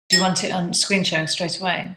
Do you want it on screen sharing straight away?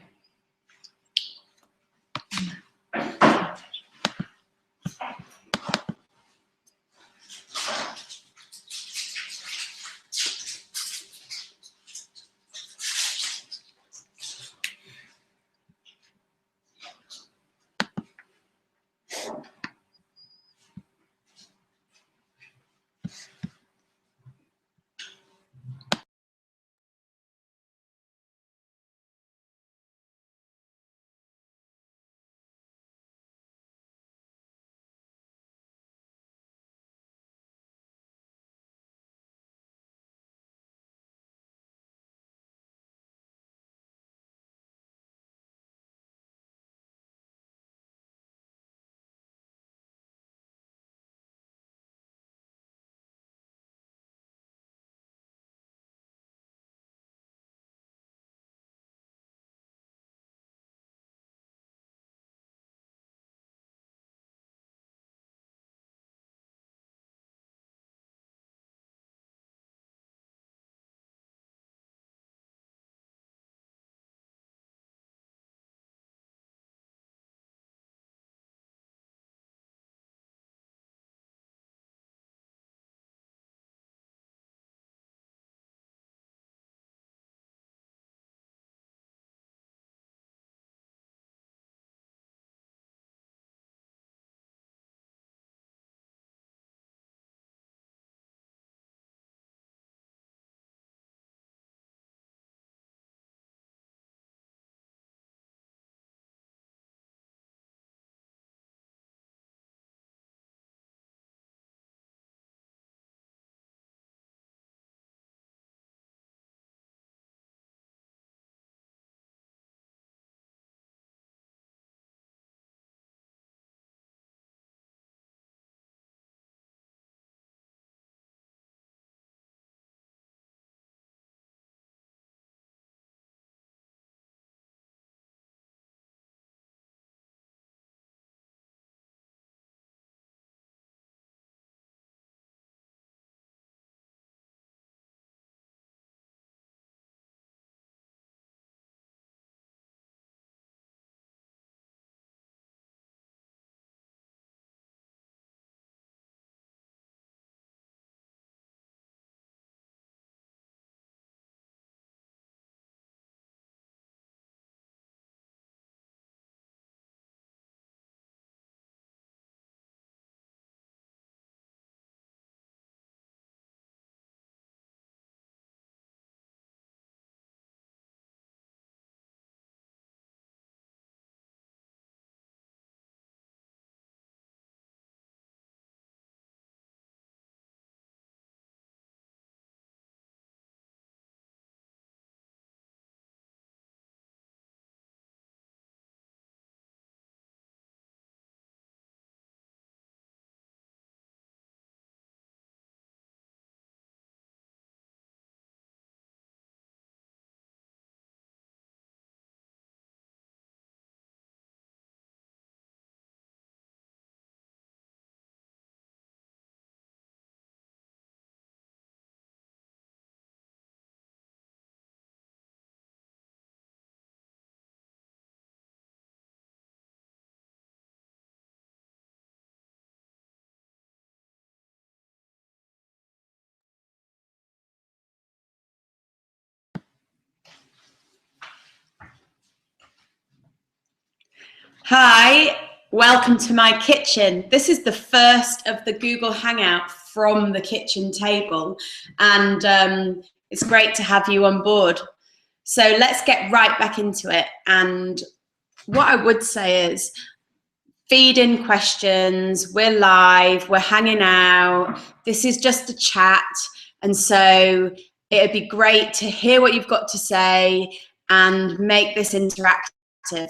Hi, welcome to my kitchen. This is the first of the Google Hangout from the kitchen table, and it's great to have you on board. So let's get right back into it. And what I would say is feed in questions. We're live, we're hanging out. This is just a chat. And so it'd be great to hear what you've got to say and make this interactive.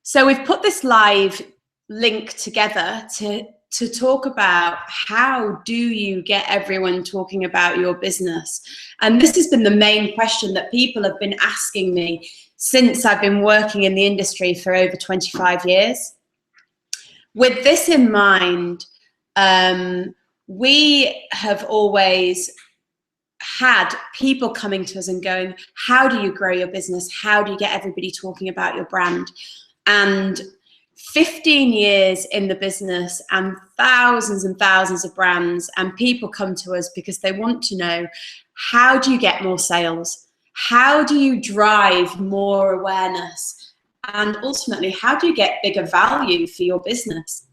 So we've put this live link together to talk about how do you get everyone talking about your business. And this has been the main question that people have been asking me since I've been working in the industry for over 25 years. With this in mind, we have always had people coming to us and going, how do you grow your business? How do you get everybody talking about your brand? And 15 years in the business and thousands of brands, and people come to us because they want to know, how do you get more sales? How do you drive more awareness? And ultimately, how do you get bigger value for your business?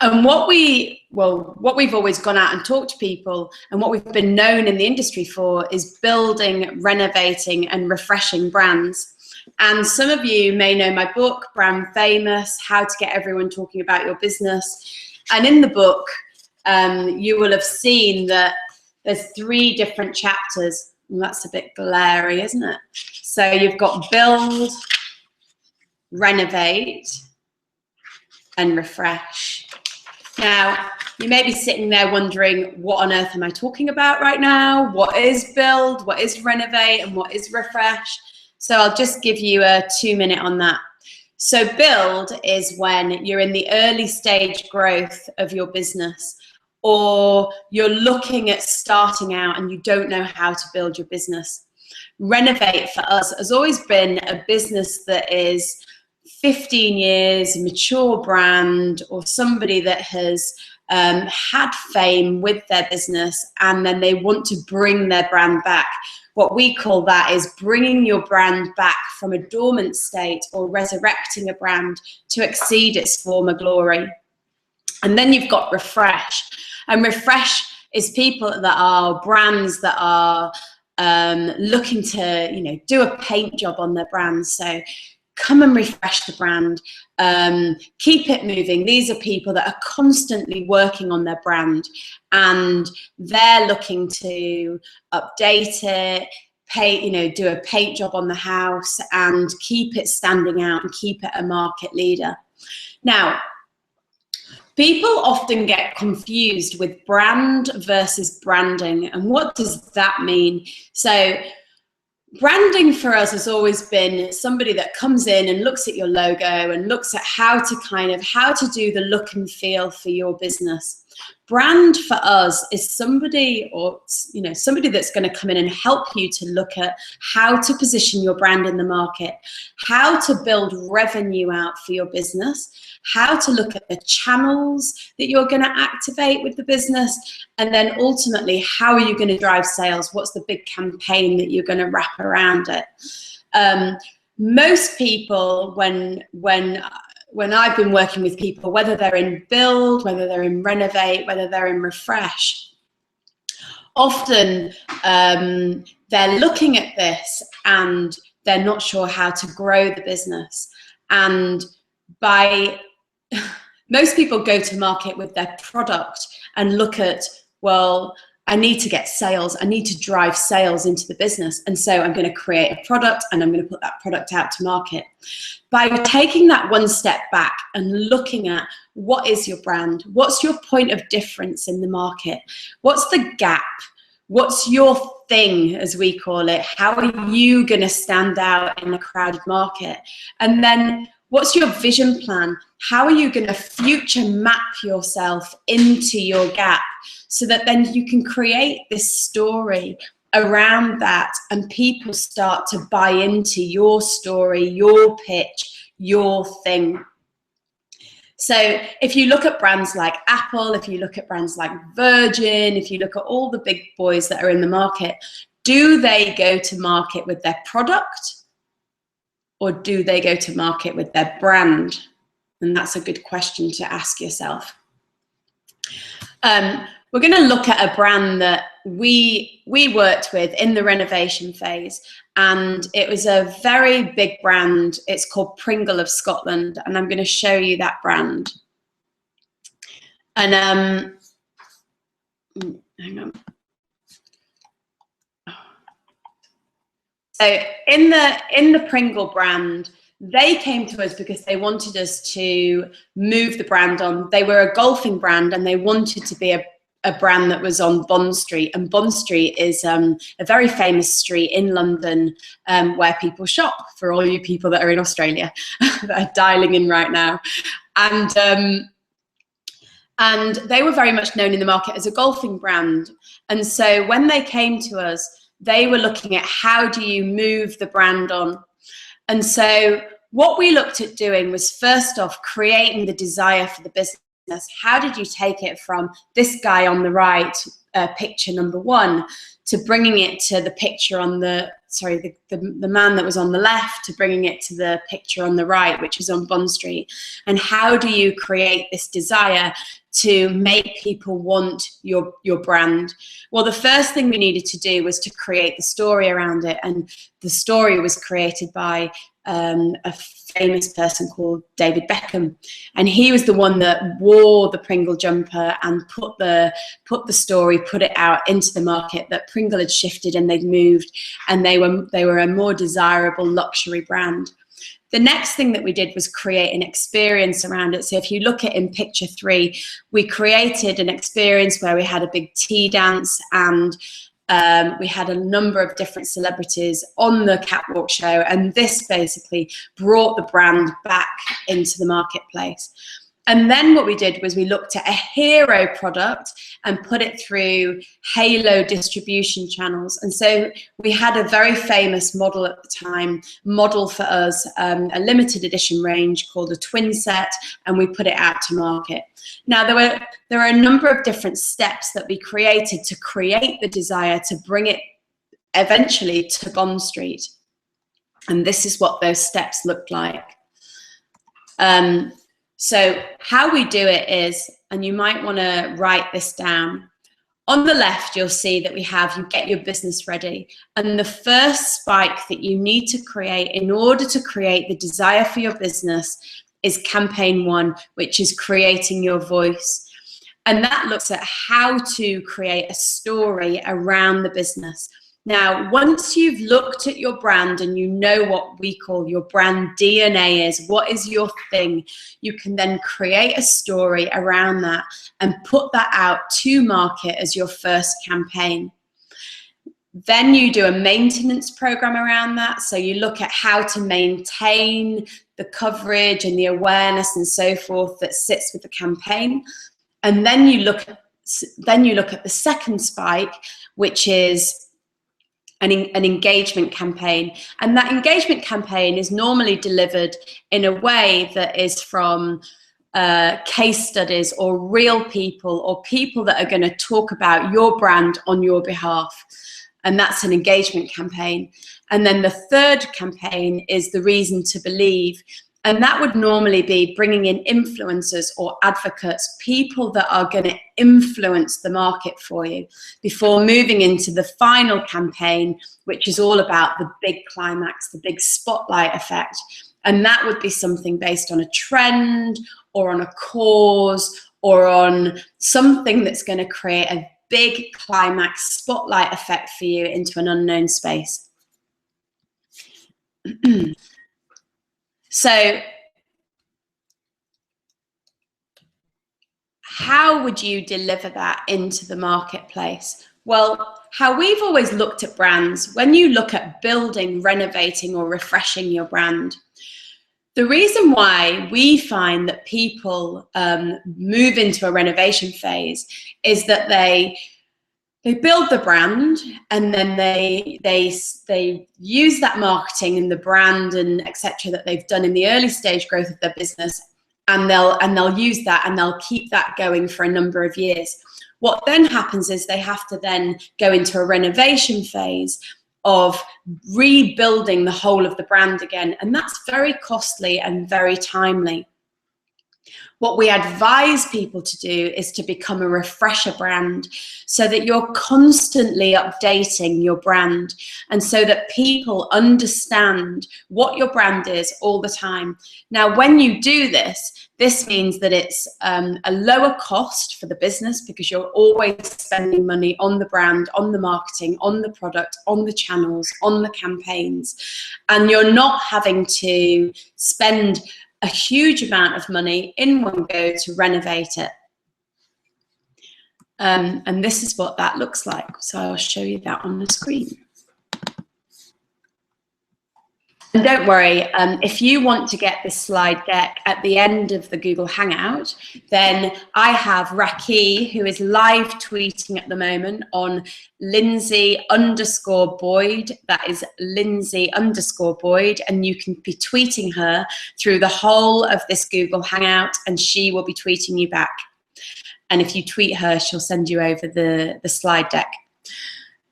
And what we've always gone out and talked to people, and what we've been known in the industry for, is building, renovating and refreshing brands. And some of you may know my book, Brand Famous, How to Get Everyone Talking About Your Business. And in the book, you will have seen that there's 3 different chapters. And that's a bit glary, isn't it? So you've got build, renovate, and refresh. Now, you may be sitting there wondering, what on earth am I talking about right now? What is build, what is renovate, and what is refresh? So I'll just give you a 2-minute on that. So build is when you're in the early stage growth of your business, or you're looking at starting out and you don't know how to build your business. Renovate for us has always been a business that is 15 years, mature brand, or somebody that has had fame with their business, and then they want to bring their brand back. What we call that is bringing your brand back from a dormant state, or resurrecting a brand to exceed its former glory. And then you've got refresh. And refresh is people that are brands that are looking to, do a paint job on their brand. So come and refresh the brand, keep it moving. These are people that are constantly working on their brand, and they're looking to update it, do a paint job on the house and keep it standing out and keep it a market leader. Now, people often get confused with brand versus branding. And what does that mean? So branding for us has always been somebody that comes in and looks at your logo and looks at how to do the look and feel for your business. Brand for us is somebody that's going to come in and help you to look at how to position your brand in the market, how to build revenue out for your business, how to look at the channels that you're going to activate with the business, and then ultimately, how are you going to drive sales? What's the big campaign that you're going to wrap around it? Most people, when I've been working with people, whether they're in build, whether they're in renovate, whether they're in refresh, often they're looking at this and they're not sure how to grow the business. And most people go to market with their product and look at, well, I need to get sales. I need to drive sales into the business. And so I'm going to create a product and I'm going to put that product out to market. By taking that one step back and looking at, what is your brand? What's your point of difference in the market? What's the gap? What's your thing, as we call it? How are you going to stand out in a crowded market? And then what's your vision plan? How are you going to future map yourself into your gap, so that then you can create this story around that and people start to buy into your story, your pitch, your thing? So if you look at brands like Apple, if you look at brands like Virgin, if you look at all the big boys that are in the market, do they go to market with their product, or do they go to market with their brand? And that's a good question to ask yourself. We're going to look at a brand that we worked with in the renovation phase, and it was a very big brand. It's called Pringle of Scotland, and I'm going to show you that brand. And hang on. So in the Pringle brand, they came to us because they wanted us to move the brand on. They were a golfing brand and they wanted to be a brand that was on Bond Street. And Bond Street is a very famous street in London where people shop, for all you people that are in Australia that are dialing in right now. And And they were very much known in the market as a golfing brand. And so when they came to us, they were looking at how do you move the brand on? And so what we looked at doing was, first off, creating the desire for the business. How did you take it from this guy on the right, picture number 1, to bringing it to the picture on the, sorry, the man that was on the left, to bringing it to the picture on the right, which is on Bond Street? And how do you create this desire to make people want your brand? Well, the first thing we needed to do was to create the story around it. And the story was created by a famous person called David Beckham, and he was the one that wore the Pringle jumper and put the story, put it out into the market that Pringle had shifted and they'd moved, and they were a more desirable luxury brand. The next thing that we did was create an experience around it. So if you look at in picture 3, we created an experience where we had a big tea dance, and we had a number of different celebrities on the catwalk show, and this basically brought the brand back into the marketplace. And then what we did was we looked at a hero product and put it through halo distribution channels. And so we had a very famous model at the time model for us a limited edition range called a twin set, and we put it out to market. Now, there are a number of different steps that we created to create the desire to bring it eventually to Bond Street. And this is what those steps looked like. So how we do it is, and you might want to write this down. On the left, you'll see that we have, you get your business ready. And the first spike that you need to create in order to create the desire for your business is campaign 1, which is creating your voice. And that looks at how to create a story around the business. Now, once you've looked at your brand and you know what we call your brand DNA is, what is your thing, you can then create a story around that and put that out to market as your first campaign. Then you do a maintenance program around that. So you look at how to maintain the coverage and the awareness and so forth that sits with the campaign. And then you look at the second spike, which is an engagement campaign. And that engagement campaign is normally delivered in a way that is from case studies or real people or people that are going to talk about your brand on your behalf. And that's an engagement campaign. And then the third campaign is the reason to believe. And that would normally be bringing in influencers or advocates, people that are going to influence the market for you before moving into the final campaign, which is all about the big climax, the big spotlight effect. And that would be something based on a trend or on a cause or on something that's going to create a big climax spotlight effect for you into an unknown space. So how would you deliver that into the marketplace? Well, how we've always looked at brands, when you look at building, renovating, or refreshing your brand, the reason why we find that people move into a renovation phase is that they build the brand, and then they use that marketing and the brand and etc. that they've done in the early stage growth of their business, and they'll use that and they'll keep that going for a number of years. What then happens is they have to then go into a renovation phase of rebuilding the whole of the brand again, and that's very costly and very timely. What we advise people to do is to become a refresher brand so that you're constantly updating your brand and so that people understand what your brand is all the time. Now, when you do this, this means that it's a lower cost for the business because you're always spending money on the brand, on the marketing, on the product, on the channels, on the campaigns, and you're not having to spend a huge amount of money in one go to renovate it. And this is what that looks like. So I'll show you that on the screen. And don't worry, if you want to get this slide deck at the end of the Google Hangout, then I have Raki, who is live tweeting at the moment on Linzi_Boyd. That is Linzi_Boyd. And you can be tweeting her through the whole of this Google Hangout, and she will be tweeting you back. And if you tweet her, she'll send you over the slide deck.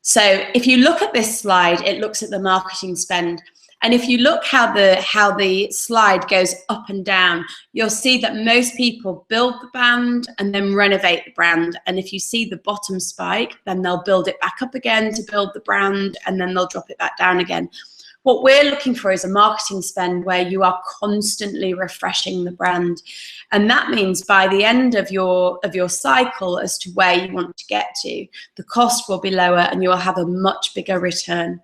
So if you look at this slide, it looks at the marketing spend. And if you look how the slide goes up and down, you'll see that most people build the brand and then renovate the brand. And if you see the bottom spike, then they'll build it back up again to build the brand, and then they'll drop it back down again. What we're looking for is a marketing spend where you are constantly refreshing the brand. And that means by the end of your cycle as to where you want to get to, the cost will be lower and you will have a much bigger return.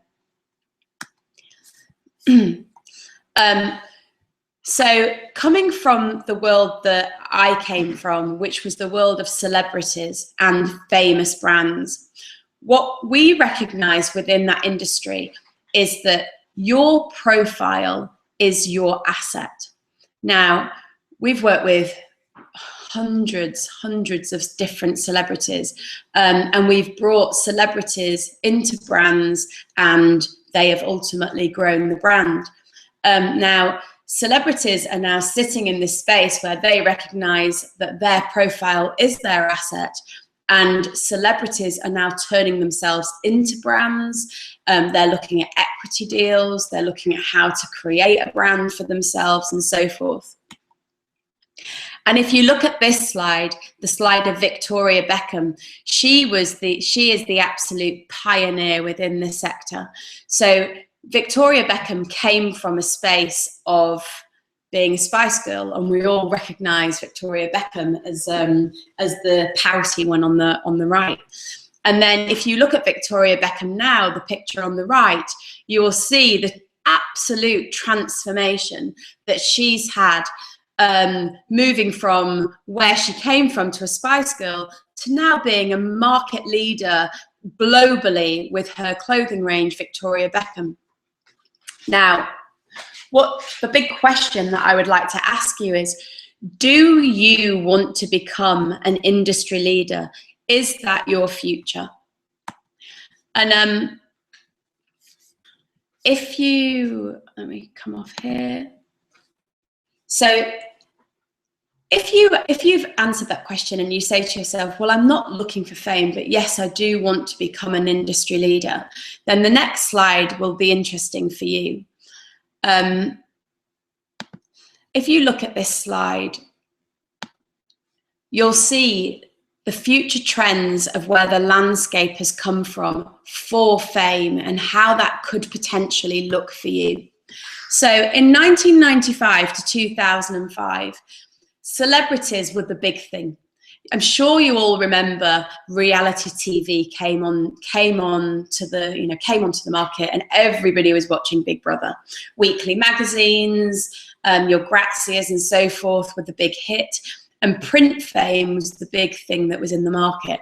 So coming from the world that I came from, which was the world of celebrities and famous brands, what we recognize within that industry is that your profile is your asset. Now, we've worked with hundreds of different celebrities, and we've brought celebrities into brands, and they have ultimately grown the brand. Now, celebrities are now sitting in this space where they recognize that their profile is their asset, and celebrities are now turning themselves into brands. They're looking at equity deals, they're looking at how to create a brand for themselves and so forth. And if you look at this slide, the slide of Victoria Beckham, she is the absolute pioneer within this sector. So Victoria Beckham came from a space of being a Spice Girl, and we all recognise Victoria Beckham as the pouty one on the right. And then if you look at Victoria Beckham now, the picture on the right, you will see the absolute transformation that she's had, moving from where she came from to a Spice Girl to now being a market leader globally with her clothing range, Victoria Beckham. Now, what the big question that I would like to ask you is, do you want to become an industry leader? Is that your future? And if you, let me come off here. So if you've answered that question and you say to yourself, well, I'm not looking for fame, but yes, I do want to become an industry leader, then the next slide will be interesting for you. If you look at this slide, you'll see the future trends of where the landscape has come from for fame and how that could potentially look for you. So in 1995 to 2005, celebrities were the big thing. I'm sure you all remember reality TV came onto the market, and everybody was watching Big Brother. Weekly magazines, your Grazias and so forth were the big hit, and print fame was the big thing that was in the market.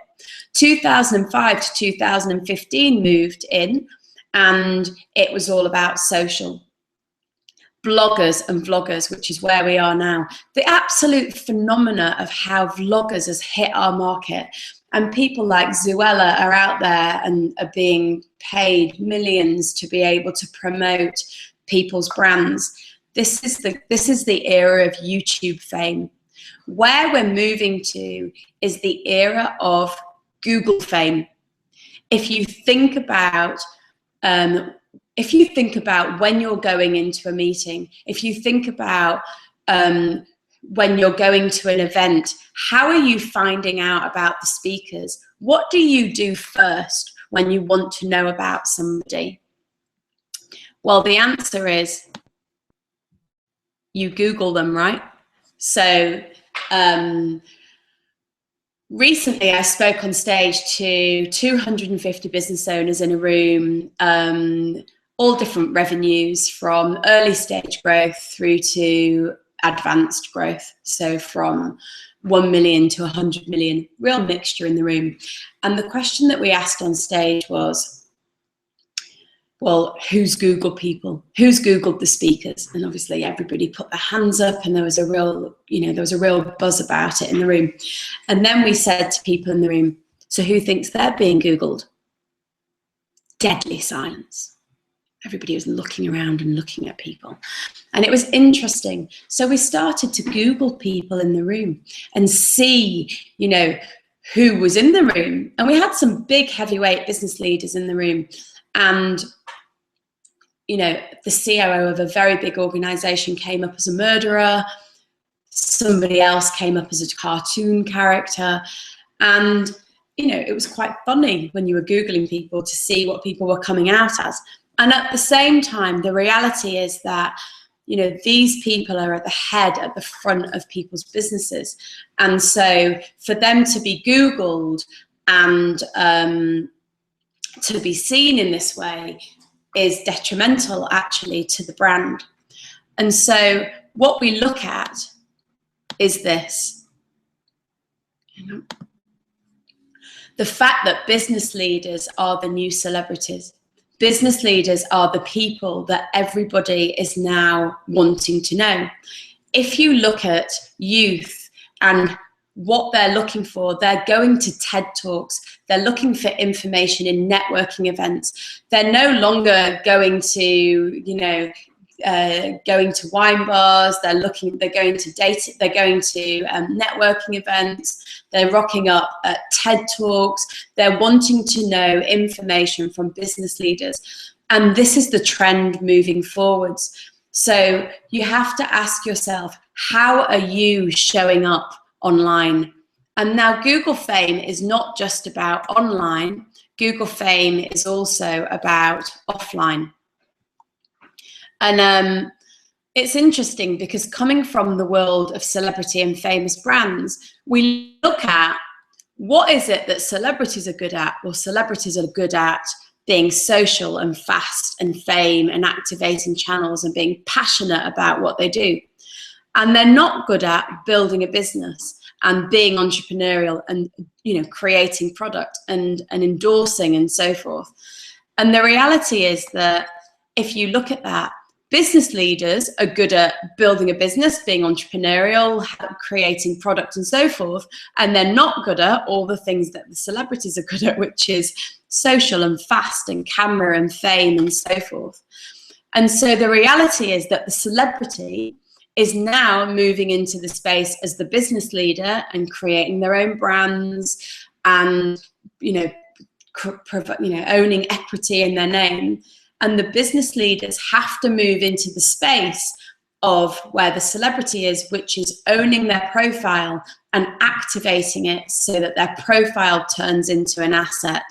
2005 to 2015 moved in, and it was all about social. Bloggers and vloggers, which is where we are now. The absolute phenomena of how vloggers has hit our market, and people like Zuella are out there and are being paid millions to be able to promote people's brands. This is the era of YouTube fame. Where we're moving to is the era of Google fame. If you think about when you're going into a meeting, if you think about when you're going to an event, how are you finding out about the speakers? What do you do first when you want to know about somebody? Well, the answer is you Google them, right? So recently I spoke on stage to 250 business owners in a room, all different revenues, from early stage growth through to advanced growth. So from 1 million to 100 million, real mixture in the room. And the question that we asked on stage was, well, who's Googled people? Who's Googled the speakers? And obviously everybody put their hands up, and there was a real, there was a real buzz about it in the room. And then we said to people in the room, so who thinks they're being Googled? Deadly silence. Everybody was looking around and looking at people. And it was interesting. So we started to Google people in the room and see, who was in the room. And we had some big heavyweight business leaders in the room. And, the COO of a very big organization came up as a murderer. Somebody else came up as a cartoon character. And, it was quite funny when you were Googling people to see what people were coming out as. And at the same time, the reality is that, these people are at the head, at the front of people's businesses. And so for them to be Googled and to be seen in this way is detrimental actually to the brand. And so what we look at is this. The fact that business leaders are the new celebrities. Business leaders are the people that everybody is now wanting to know. If you look at youth and what they're looking for, they're going to TED Talks, they're looking for information in networking events. They're no longer going to, going to wine bars, they're going to networking events, they're rocking up at TED Talks, they're wanting to know information from business leaders. And this is the trend moving forwards. So you have to ask yourself, how are you showing up online? And now Google fame is not just about online. Google fame is also about offline. And it's interesting because coming from the world of celebrity and famous brands, we look at what is it that celebrities are good at? Well, celebrities are good at being social and fast and fame and activating channels and being passionate about what they do. And they're not good at building a business and being entrepreneurial and, creating product and endorsing and so forth. And the reality is that if you look at that, business leaders are good at building a business, being entrepreneurial, creating product and so forth, and they're not good at all the things that the celebrities are good at, which is social and fast and camera and fame and so forth. And so the reality is that the celebrity is now moving into the space as the business leader and creating their own brands and, owning equity in their name. And the business leaders have to move into the space of where the celebrity is, which is owning their profile and activating it so that their profile turns into an asset.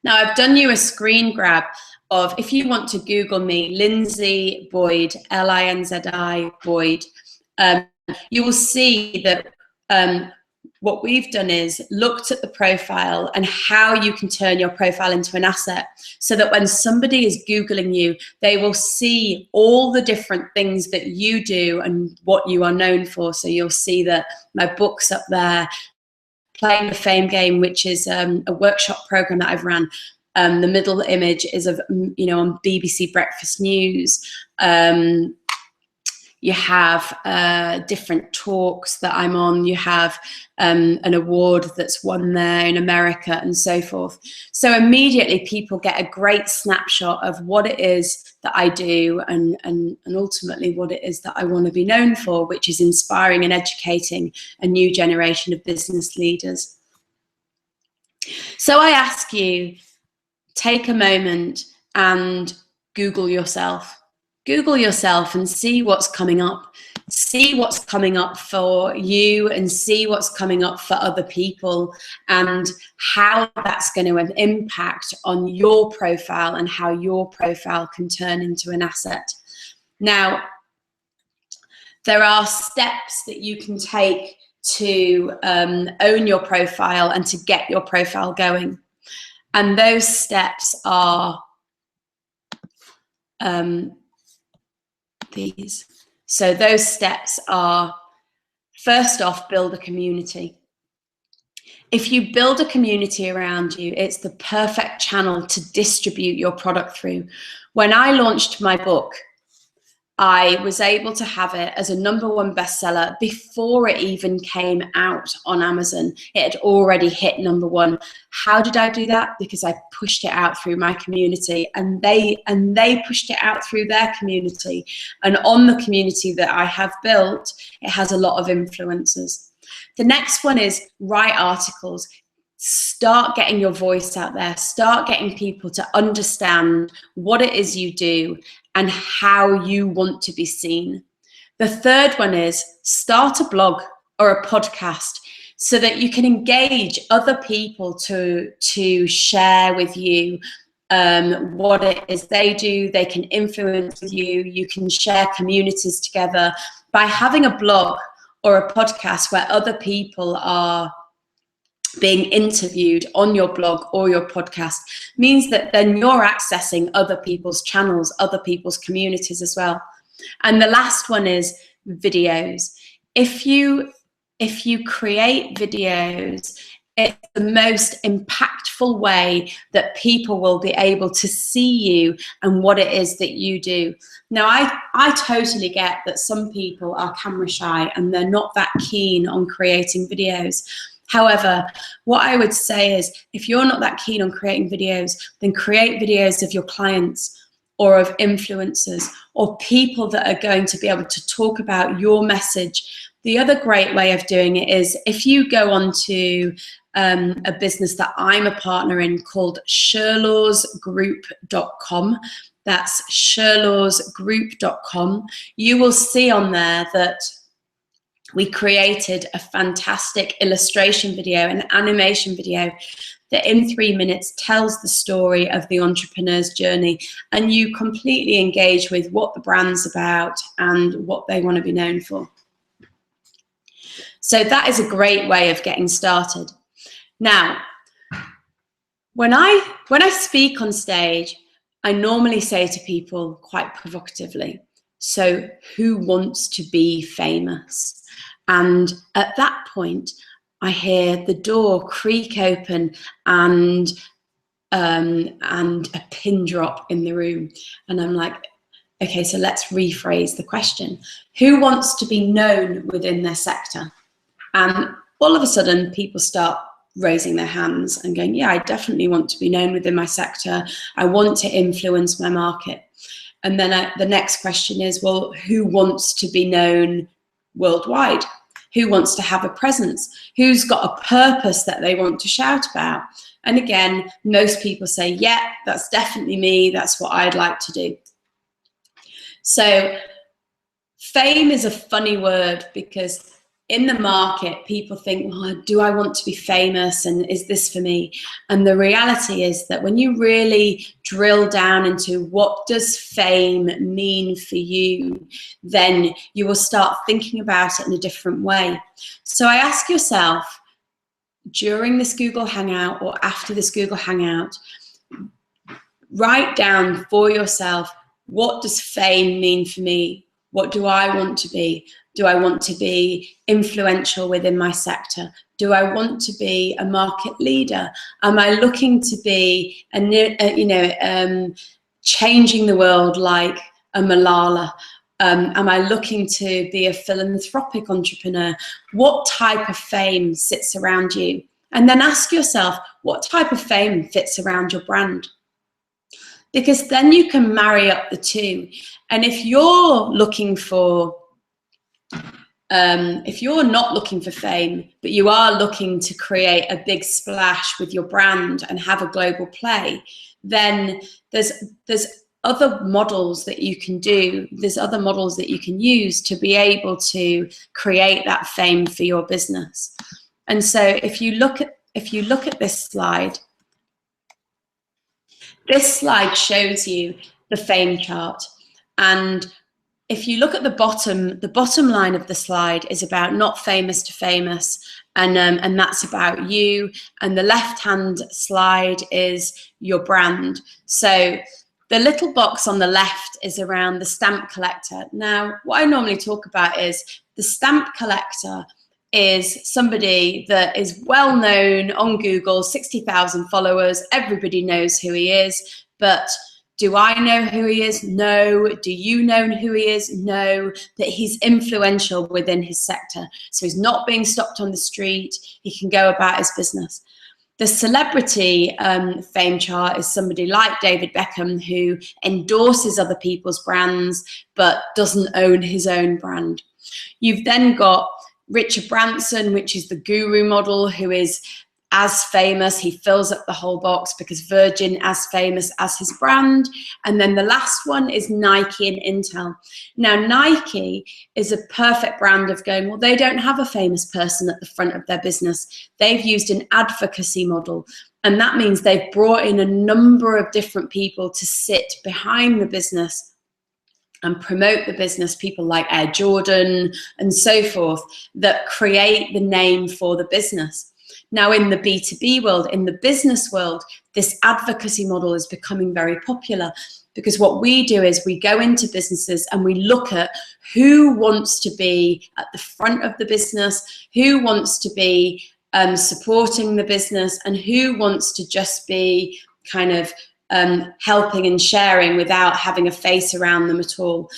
Now, I've done you a screen grab of, if you want to Google me, Linzi Boyd, Linzi Boyd, you will see that what we've done is looked at the profile and how you can turn your profile into an asset so that when somebody is Googling you, they will see all the different things that you do and what you are known for. So you'll see that my book's up there, Playing the Fame Game, which is a workshop program that I've run. The middle image is of, on BBC Breakfast News. You have different talks that I'm on. You have an award that's won there in America and so forth. So immediately people get a great snapshot of what it is that I do and ultimately what it is that I want to be known for, which is inspiring and educating a new generation of business leaders. So I ask you, take a moment and Google yourself. Google yourself and see what's coming up. See what's coming up for you and see what's coming up for other people and how that's going to impact on your profile and how your profile can turn into an asset. Now, there are steps that you can take to own your profile and to get your profile going. And those steps are these. So those steps are, first off, build a community. If you build a community around you, it's the perfect channel to distribute your product through. When I launched my book, I was able to have it as a #1 bestseller before it even came out on Amazon. It had already hit #1. How did I do that? Because I pushed it out through my community, and they pushed it out through their community. And on the community that I have built, it has a lot of influencers. The next one is write articles. Start getting your voice out there. Start getting people to understand what it is you do and how you want to be seen. The third one is start a blog or a podcast so that you can engage other people to share with you what it is they do. They can influence you. You can share communities together. By having a blog or a podcast where other people are being interviewed on your blog or your podcast means that then you're accessing other people's channels, other people's communities as well. And the last one is videos. If you create videos, it's the most impactful way that people will be able to see you and what it is that you do. Now, I totally get that some people are camera shy and they're not that keen on creating videos. However, what I would say is if you're not that keen on creating videos, then create videos of your clients or of influencers or people that are going to be able to talk about your message. The other great way of doing it is if you go on to a business that I'm a partner in called sherlawsgroup.com. That's sherlawsgroup.com. You will see on there that we created a fantastic illustration video, an animation video that in 3 minutes tells the story of the entrepreneur's journey, and you completely engage with what the brand's about and what they want to be known for. So that is a great way of getting started. Now, when I speak on stage, I normally say to people quite provocatively, so who wants to be famous? And at that point, I hear the door creak open and a pin drop in the room. And I'm like, okay, so let's rephrase the question. Who wants to be known within their sector? And all of a sudden, people start raising their hands and going, yeah, I definitely want to be known within my sector. I want to influence my market. And then the next question is, well, who wants to be known worldwide? Who wants to have a presence? Who's got a purpose that they want to shout about? And again, most people say, yeah, that's definitely me. That's what I'd like to do. So fame is a funny word because in the market, people think, well, do I want to be famous? And is this for me? And the reality is that when you really drill down into what does fame mean for you, then you will start thinking about it in a different way. So I ask yourself, during this Google Hangout or after this Google Hangout, write down for yourself, what does fame mean for me? What do I want to be? Do I want to be influential within my sector? Do I want to be a market leader? Am I looking to be, changing the world like a Malala? Am I looking to be a philanthropic entrepreneur? What type of fame sits around you? And then ask yourself, what type of fame fits around your brand? Because then you can marry up the two. And if you're looking for if you're not looking for fame, but you are looking to create a big splash with your brand and have a global play, then there's other models that you can do. There's other models that you can use to be able to create that fame for your business. And so if you look at this slide shows you the fame chart. And if you look at the bottom line of the slide is about not famous to famous, and that's about you. And the left-hand slide is your brand. So the little box on the left is around the stamp collector. Now, what I normally talk about is the stamp collector is somebody that is well known on Google, 60,000 followers, everybody knows who he is, but do I know who he is? No. Do you know who he is? No. That he's influential within his sector. So he's not being stopped on the street. He can go about his business. The celebrity fame chart is somebody like David Beckham, who endorses other people's brands, but doesn't own his own brand. You've then got Richard Branson, which is the guru model, who is as famous, he fills up the whole box because Virgin as famous as his brand. And then the last one is Nike and Intel. Now, Nike is a perfect brand of going, well, they don't have a famous person at the front of their business. They've used an advocacy model. And that means they've brought in a number of different people to sit behind the business and promote the business, people like Air Jordan and so forth, that create the name for the business. Now, in the B2B world, in the business world, this advocacy model is becoming very popular, because what we do is we go into businesses and we look at who wants to be at the front of the business, who wants to be supporting the business, and who wants to just be kind of helping and sharing without having a face around them at all.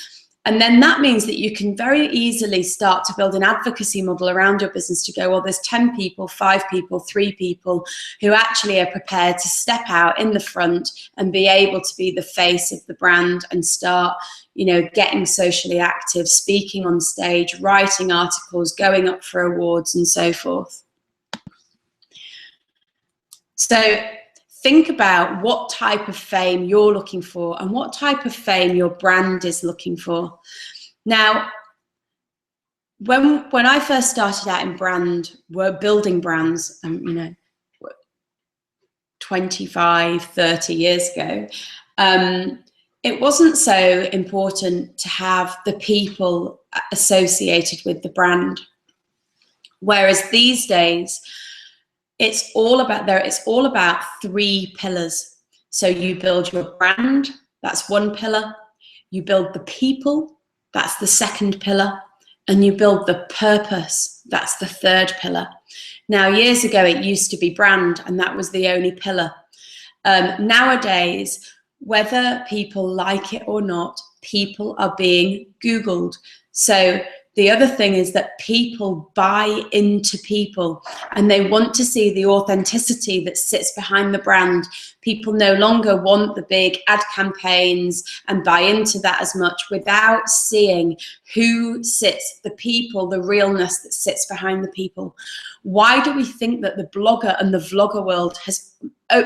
And then that means that you can very easily start to build an advocacy model around your business to go, well, there's 10 people, 5 people, 3 people who actually are prepared to step out in the front and be able to be the face of the brand and start, you know, getting socially active, speaking on stage, writing articles, going up for awards and so forth. So think about what type of fame you're looking for and what type of fame your brand is looking for. Now, when I first started out in brand, we're building brands, you know, 25, 30 years ago, it wasn't so important to have the people associated with the brand. Whereas these days, it's all about 3 pillars. So you build your brand, that's one pillar. You build the people, that's the second pillar. And you build the purpose, that's the third pillar. Now, years ago, it used to be brand, and that was the only pillar. Nowadays, whether people like it or not, people are being Googled. So the other thing is that people buy into people, and they want to see the authenticity that sits behind the brand. People no longer want the big ad campaigns and buy into that as much without seeing who sits, the people, the realness that sits behind the people. Why do we think that the blogger and the vlogger world has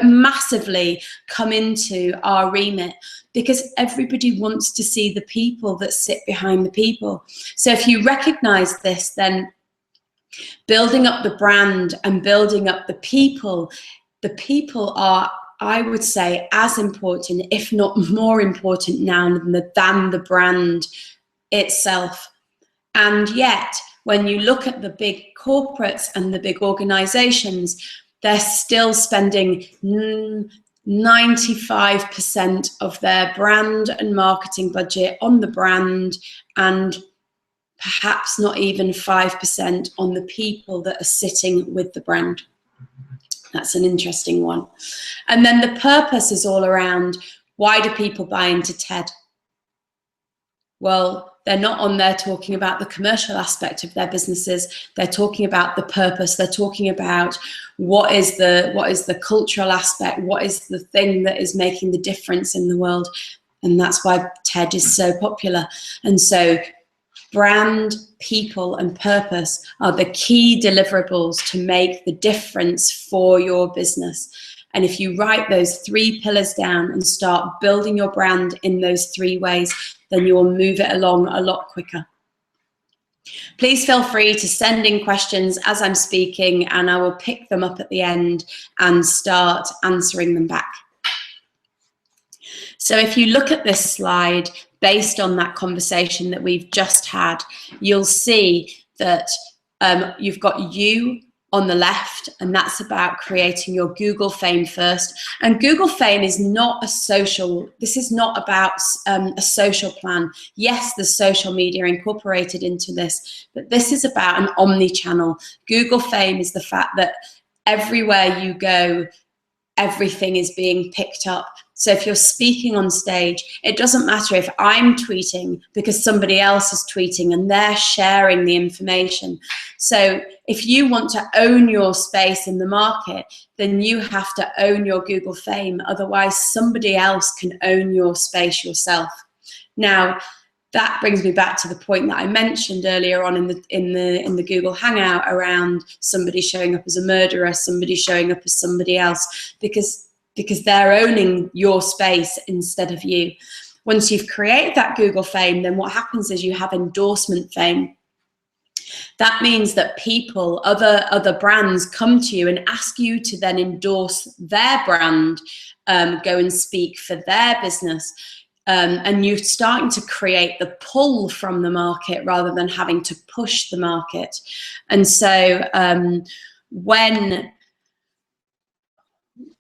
massively come into our remit? Because everybody wants to see the people that sit behind the people. So if you recognize this, then building up the brand and building up the people are, I would say, as important, if not more important now than the brand itself. And yet, when you look at the big corporates and the big organizations, they're still spending 95% of their brand and marketing budget on the brand, and perhaps not even 5% on the people that are sitting with the brand. That's an interesting one. And then the purpose is all around, why do people buy into TED? Well, they're not on there talking about the commercial aspect of their businesses. They're talking about the purpose. They're talking about what is the cultural aspect, what is the thing that is making the difference in the world. And that's why TED is so popular. And so brand, people, and purpose are the key deliverables to make the difference for your business. And if you write those 3 pillars down and start building your brand in those 3 ways, then you will move it along a lot quicker. Please feel free to send in questions as I'm speaking, and I will pick them up at the end and start answering them back. So if you look at this slide, based on that conversation that we've just had, you'll see that you've got you on the left, and that's about creating your Google fame first. And Google fame is not a social, this is not about a social plan. Yes, there's social media incorporated into this, but this is about an omni-channel. Google fame is the fact that everywhere you go, everything is being picked up. So if you're speaking on stage, it doesn't matter if I'm tweeting because somebody else is tweeting and they're sharing the information. So if you want to own your space in the market, then you have to own your Google fame. Otherwise, somebody else can own your space yourself. Now, that brings me back to the point that I mentioned earlier on in the Google Hangout around somebody showing up as a murderer, somebody showing up as somebody else, because they're owning your space instead of you. Once you've created that Google fame, then what happens is you have endorsement fame. That means that people, other brands come to you and ask you to then endorse their brand, go and speak for their business. And you're starting to create the pull from the market rather than having to push the market. And so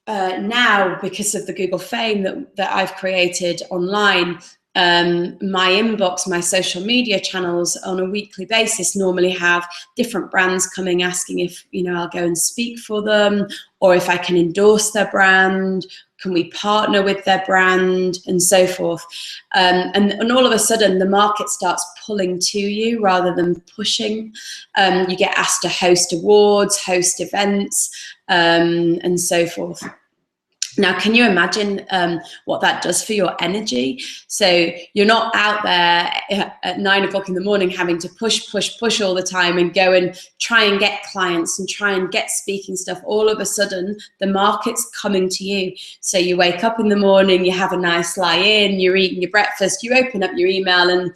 now, because of the Google fame that I've created online, my inbox, my social media channels on a weekly basis normally have different brands coming asking if, you know, I'll go and speak for them, or if I can endorse their brand, can we partner with their brand, and so forth. And all of a sudden the market starts pulling to you rather than pushing. You get asked to host awards, host events, and so forth. Now, can you imagine what that does for your energy? So you're not out there at 9 o'clock in the morning having to push all the time and go and try and get clients and try and get speaking stuff. All of a sudden, the market's coming to you. So you wake up in the morning, you have a nice lie in, you're eating your breakfast, you open up your email, and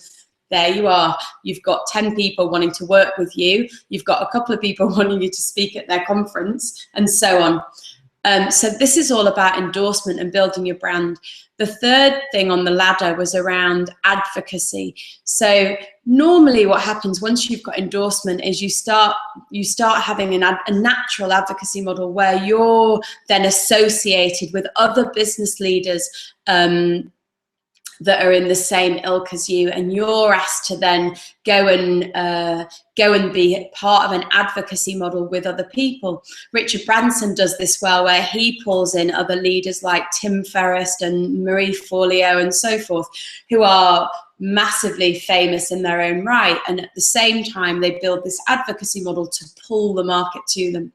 there you are. You've got 10 people wanting to work with you. You've got a couple of people wanting you to speak at their conference, and so on. So this is all about endorsement and building your brand. The third thing on the ladder was around advocacy. So normally what happens once you've got endorsement is you start having a natural advocacy model where you're then associated with other business leaders that are in the same ilk as you, and you're asked to then go and be part of an advocacy model with other people. Richard Branson does this well, where he pulls in other leaders like Tim Ferriss and Marie Forleo and so forth, who are massively famous in their own right, and at the same time they build this advocacy model to pull the market to them.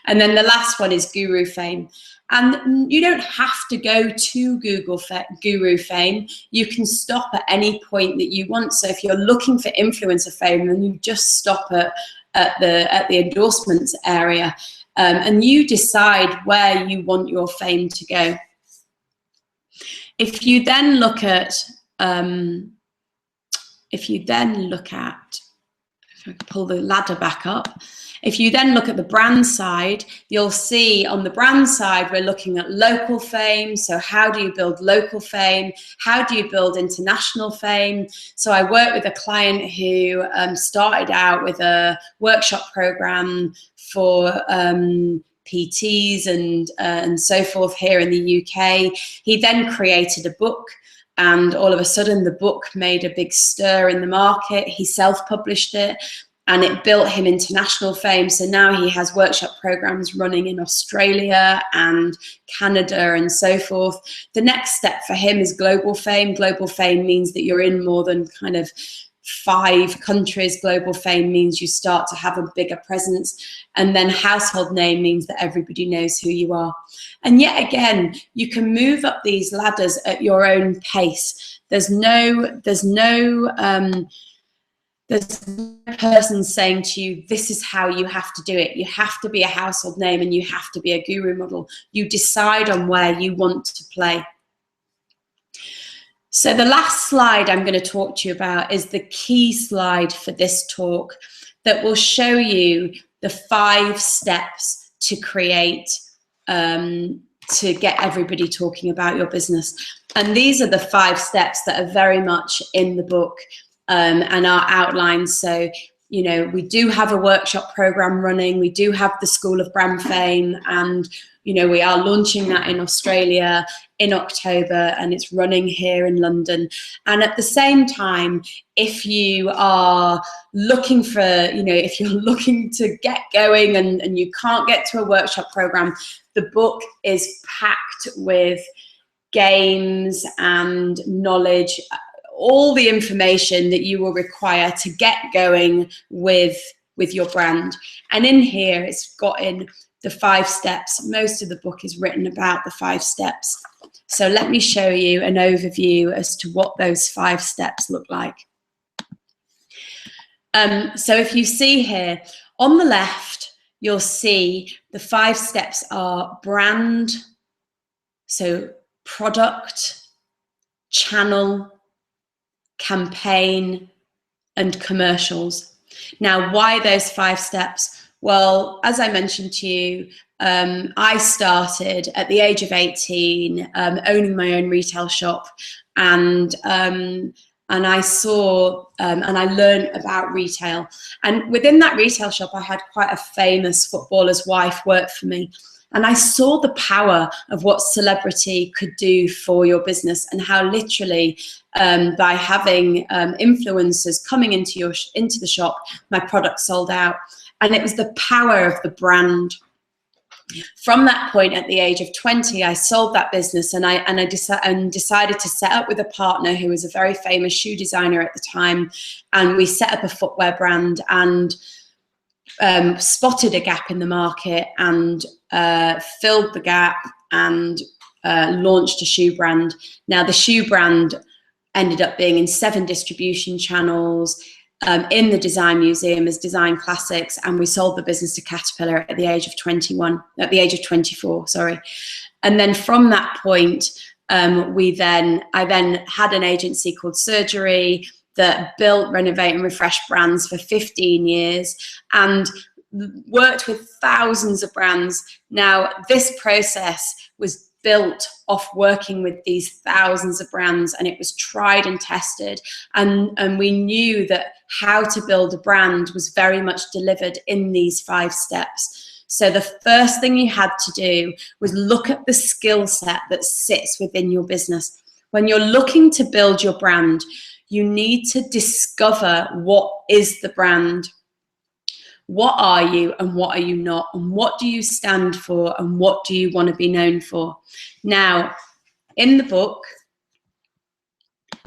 And then the last one is guru fame. And you don't have to go to guru fame. You can stop at any point that you want. So if you're looking for influencer fame, then you just stop at the endorsements area, and you decide where you want your fame to go. If you then look at, if I can pull the ladder back up. If you then look at the brand side, you'll see on the brand side, we're looking at local fame. So how do you build local fame? How do you build international fame? So I worked with a client who started out with a workshop program for PTs and so forth here in the UK. He then created a book, and all of a sudden the book made a big stir in the market. He self-published it, and it built him international fame. So now he has workshop programs running in Australia and Canada and so forth. The next step for him is global fame. Global fame means that you're in more than kind of 5 countries. Global fame means you start to have a bigger presence. And then household name means that everybody knows who you are. And yet again, you can move up these ladders at your own pace. There's no person saying to you, this is how you have to do it. You have to be a household name and you have to be a guru model. You decide on where you want to play. So the last slide I'm going to talk to you about is the key slide for this talk that will show you the 5 steps to create, to get everybody talking about your business. And these are the 5 steps that are very much in the book and are outlined. So you know, we do have a workshop program running. We do have the School of Brand Fame, and you know, we are launching that in Australia in October, and it's running here in London. And at the same time, if you are looking for, you know, if you're looking to get going and you can't get to a workshop program, the book is packed with games and knowledge, all the information that you will require to get going with your brand. And in here, it's got in the 5 steps. Most of the book is written about the 5 steps. So let me show you an overview as to what those 5 steps look like. So if you see here, on the left, you'll see the 5 steps are brand, so product, channel, campaign, and commercials. Now, why those 5 steps? Well, as I mentioned to you, I started at the age of 18, owning my own retail shop, and I saw and I learned about retail. And within that retail shop, I had quite a famous footballer's wife work for me. And I saw the power of what celebrity could do for your business, and how literally by having influencers coming into the shop, my product sold out. And it was the power of the brand. From that point, at the age of 20, I sold that business, and I decided to set up with a partner who was a very famous shoe designer at the time, and we set up a footwear brand and spotted a gap in the market and filled the gap and launched a shoe brand. Now, the shoe brand ended up being in 7 distribution channels, in the Design Museum as Design Classics, and we sold the business to Caterpillar at the age of 24, sorry. And then from that point, I then had an agency called Surgery that built, renovate, and refresh brands for 15 years and worked with thousands of brands. Now, this process was built off working with these thousands of brands, and it was tried and tested, and we knew that how to build a brand was very much delivered in these 5 steps. So the first thing you had to do was look at the skill set that sits within your business. When you're looking to build your brand, you need to discover what is the brand. What are you and what are you not? And what do you stand for and what do you want to be known for? Now, in the book,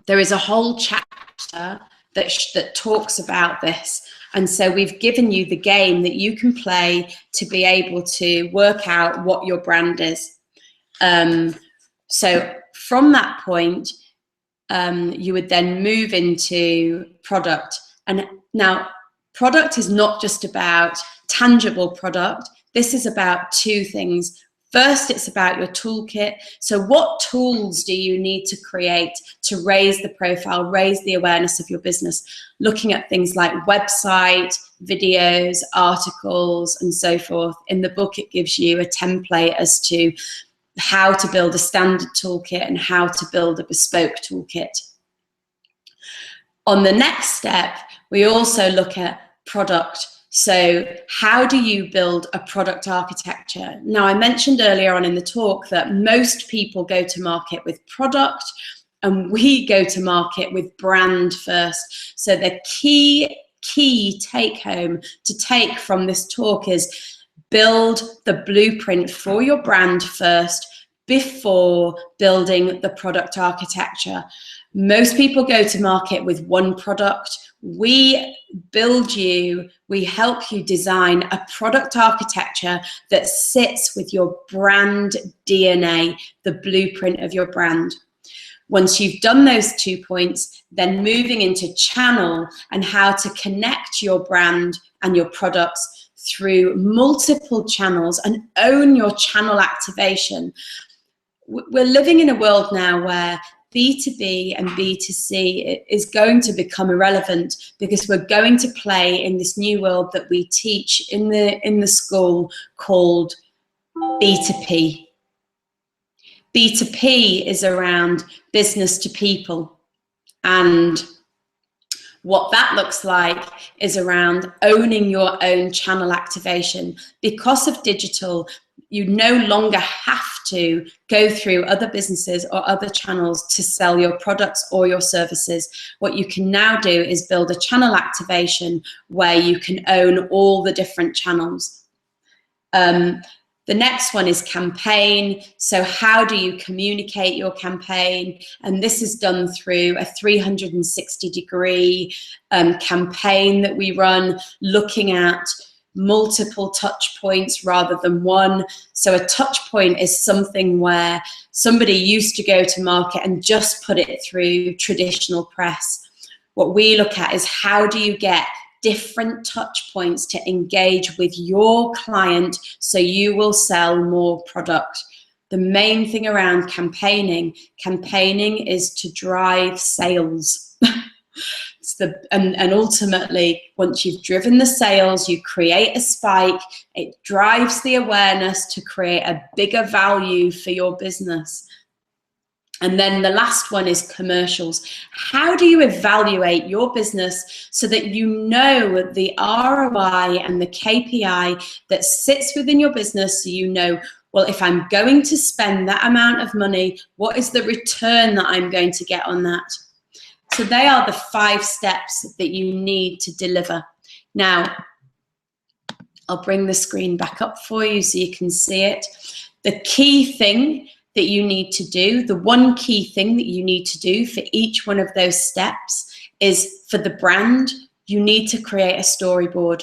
there is a whole chapter that talks about this. And so we've given you the game that you can play to be able to work out what your brand is. So from that point, you would then move into product. And now, product is not just about tangible product. This is about 2 things. First, it's about your toolkit. So what tools do you need to create to raise the profile, raise the awareness of your business? Looking at things like website, videos, articles, and so forth. In the book, it gives you a template as to how to build a standard toolkit and how to build a bespoke toolkit. On the next step, we also look at product. So how do you build a product architecture? Now, I mentioned earlier on in the talk that most people go to market with product, and we go to market with brand first. So the key take home to take from this talk is build the blueprint for your brand first before building the product architecture. Most people go to market with one product. We help you design a product architecture that sits with your brand DNA, the blueprint of your brand. Once you've done those 2 points, then moving into channel and how to connect your brand and your products through multiple channels and own your channel activation. We're living in a world now where B2B and B2C is going to become irrelevant, because we're going to play in this new world that we teach in the school called B2P. B2P is around business to people, and What that looks like is around owning your own channel activation. Because of digital, you no longer have to go through other businesses or other channels to sell your products or your services. What you can now do is build a channel activation where you can own all the different channels. The next one is campaign. So how do you communicate your campaign? And this is done through a 360-degree campaign that we run, looking at multiple touch points rather than one. So a touch point is something where somebody used to go to market and just put it through traditional press. What we look at is how do you get different touch points to engage with your client so you will sell more product. The main thing around campaigning is to drive sales. And ultimately, once you've driven the sales, you create a spike, it drives the awareness to create a bigger value for your business. And then the last one is commercials. How do you evaluate your business so that you know the ROI and the KPI that sits within your business, so you know, well, if I'm going to spend that amount of money, what is the return that I'm going to get on that? So they are the 5 steps that you need to deliver. Now, I'll bring the screen back up for you so you can see it. The key thing that you need to do, the one key thing that you need to do for each one of those steps is, for the brand, you need to create a storyboard.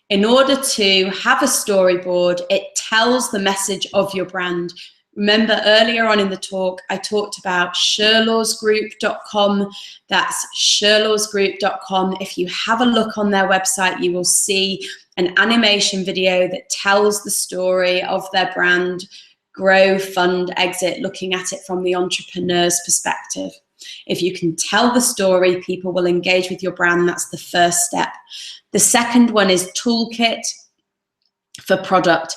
In order to have a storyboard, it tells the message of your brand. Remember earlier on in the talk, I talked about sherlawsgroup.com. That's sherlawsgroup.com. If you have a look on their website, you will see an animation video that tells the story of their brand, grow, fund, exit, looking at it from the entrepreneur's perspective. If you can tell the story, people will engage with your brand. That's the first step. The second one is toolkit for product.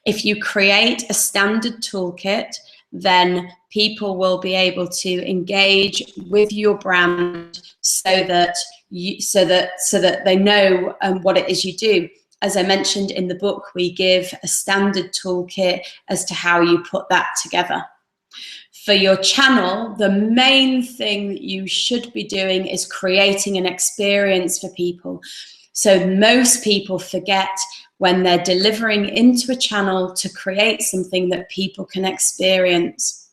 If you create a standard toolkit, then people will be able to engage with your brand so that they know what it is you do. As I mentioned in the book, we give a standard toolkit as to how you put that together. For your channel, the main thing that you should be doing is creating an experience for people. So most people forget when they're delivering into a channel to create something that people can experience.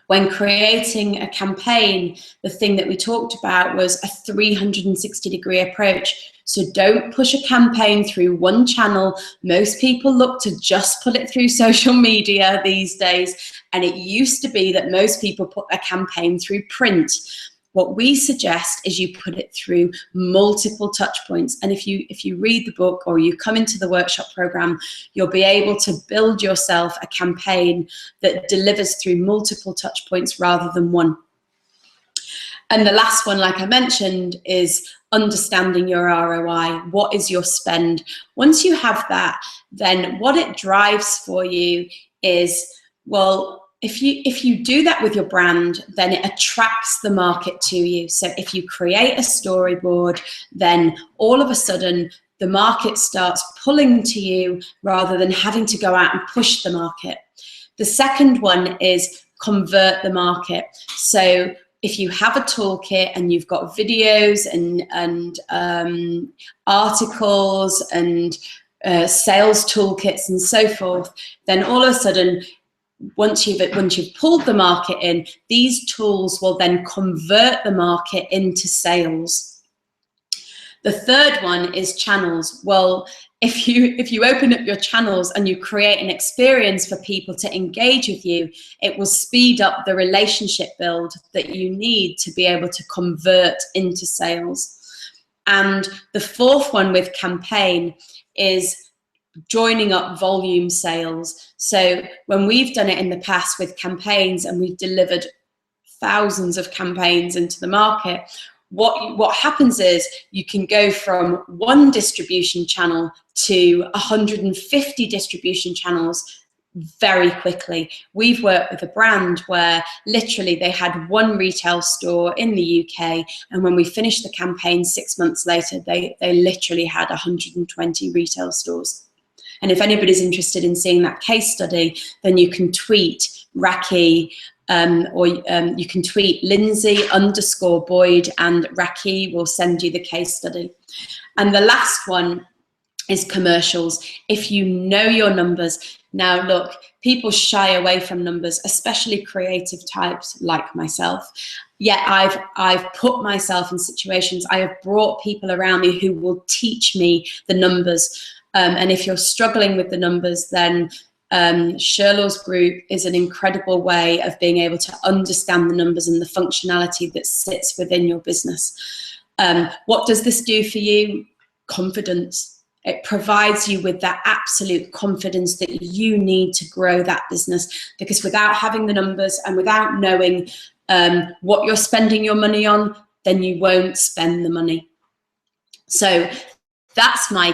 When creating a campaign, the thing that we talked about was a 360-degree approach. So don't push a campaign through one channel. Most people look to just put it through social media these days. And it used to be that most people put a campaign through print. What we suggest is you put it through multiple touch points. And if you read the book or you come into the workshop program, you'll be able to build yourself a campaign that delivers through multiple touch points rather than one. And the last one, like I mentioned, is understanding your ROI. What is your spend? Once you have that, then what it drives for you is, well, if you do that with your brand, then it attracts the market to you. So if you create a storyboard, then all of a sudden the market starts pulling to you rather than having to go out and push the market. The second one is convert the market. So if you have a toolkit and you've got videos and articles and sales toolkits and so forth, then all of a sudden, once you've pulled the market in, these tools will then convert the market into sales. The third one is channels. Well, if you open up your channels and you create an experience for people to engage with you, it will speed up the relationship build that you need to be able to convert into sales. And the fourth one with campaign is joining up volume sales. So when we've done it in the past with campaigns and we've delivered thousands of campaigns into the market, what happens is you can go from one distribution channel to 150 distribution channels very quickly. We've worked with a brand where literally they had one retail store in the UK, and when we finished the campaign 6 months later, they literally had 120 retail stores. And if anybody's interested in seeing that case study, then you can tweet Raki, or you can tweet Linzi_Boyd, and Raki will send you the case study. And the last one is commercials. If you know your numbers. Now look, people shy away from numbers, especially creative types like myself. Yet I've put myself in situations, I have brought people around me who will teach me the numbers. And if you're struggling with the numbers, then Sherlaw's group is an incredible way of being able to understand the numbers and the functionality that sits within your business. What does this do for you? Confidence. It provides you with that absolute confidence that you need to grow that business, because without having the numbers and without knowing what you're spending your money on, then you won't spend the money. So that's my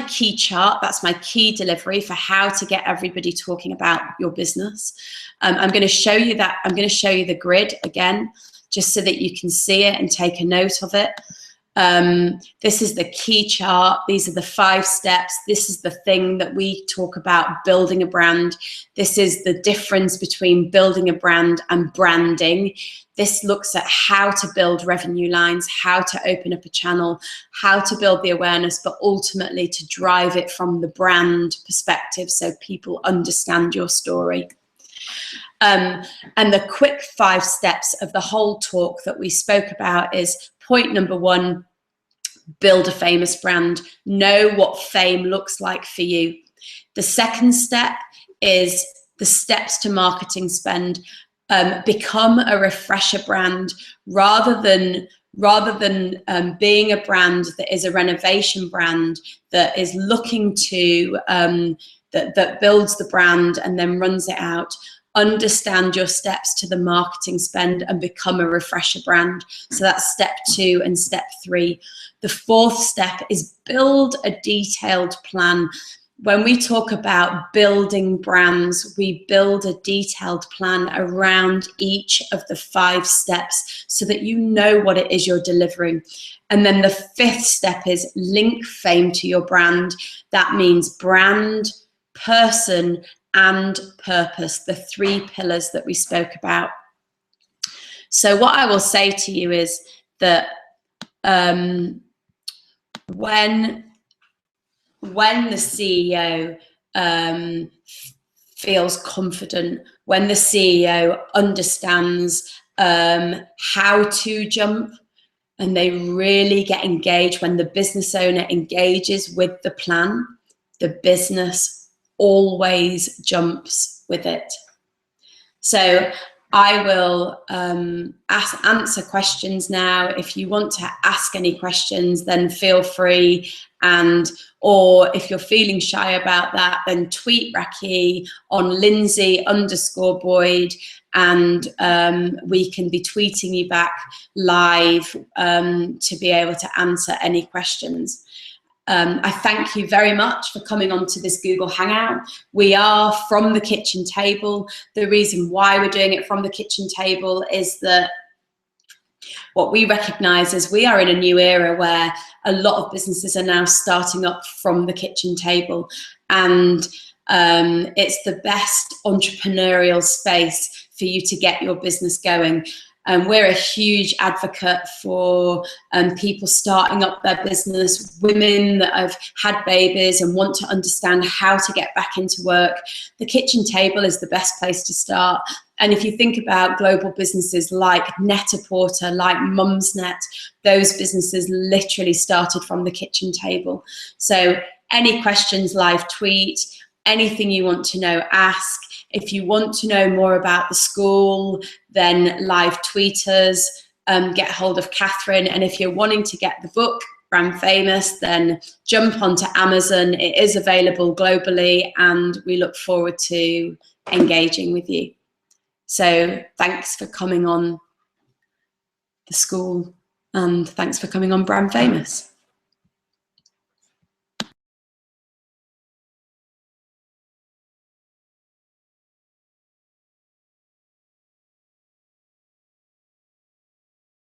key chart. That's my key delivery for how to get everybody talking about your business. I'm going to show you that. I'm going to show you the grid again, just so that you can see it and take a note of it. This is the key chart. These are the 5 steps. This is the thing that we talk about, building a brand. This is the difference between building a brand and branding. This looks at how to build revenue lines, how to open up a channel, how to build the awareness, but ultimately to drive it from the brand perspective so people understand your story. And the quick 5 steps of the whole talk that we spoke about is point number 1, build a famous brand. Know what fame looks like for you. The second step is the steps to marketing spend. Become a refresher brand rather than being a brand that is a renovation brand that is looking to that builds the brand and then runs it out. Understand your steps to the marketing spend and become a refresher brand. So that's step 2 and step 3. The 4th step is build a detailed plan. When we talk about building brands, we build a detailed plan around each of the 5 steps so that you know what it is you're delivering. And then the 5th step is link fame to your brand. That means brand, person, and purpose, the 3 pillars that we spoke about. So what I will say to you is that when the CEO feels confident, when the CEO understands how to jump, and they really get engaged, when the business owner engages with the plan, the business always jumps with it. So I will answer questions now. If you want to ask any questions, then feel free. Or if you're feeling shy about that, then tweet Raki on Linzi_Boyd, and we can be tweeting you back live to be able to answer any questions. I thank you very much for coming on to this Google Hangout. We are from the kitchen table. The reason why we're doing it from the kitchen table is that what we recognize is we are in a new era where a lot of businesses are now starting up from the kitchen table, and it's the best entrepreneurial space for you to get your business going. We're a huge advocate for people starting up their business, women that have had babies and want to understand how to get back into work. The kitchen table is the best place to start. And if you think about global businesses like Net-a-Porter, like Mumsnet, those businesses literally started from the kitchen table. So any questions, live tweet, anything you want to know, ask. If you want to know more about the school, then live tweet us, get hold of Catherine. And if you're wanting to get the book, Brand Famous, then jump onto Amazon. It is available globally, and we look forward to engaging with you. So thanks for coming on the school, and thanks for coming on Brand Famous.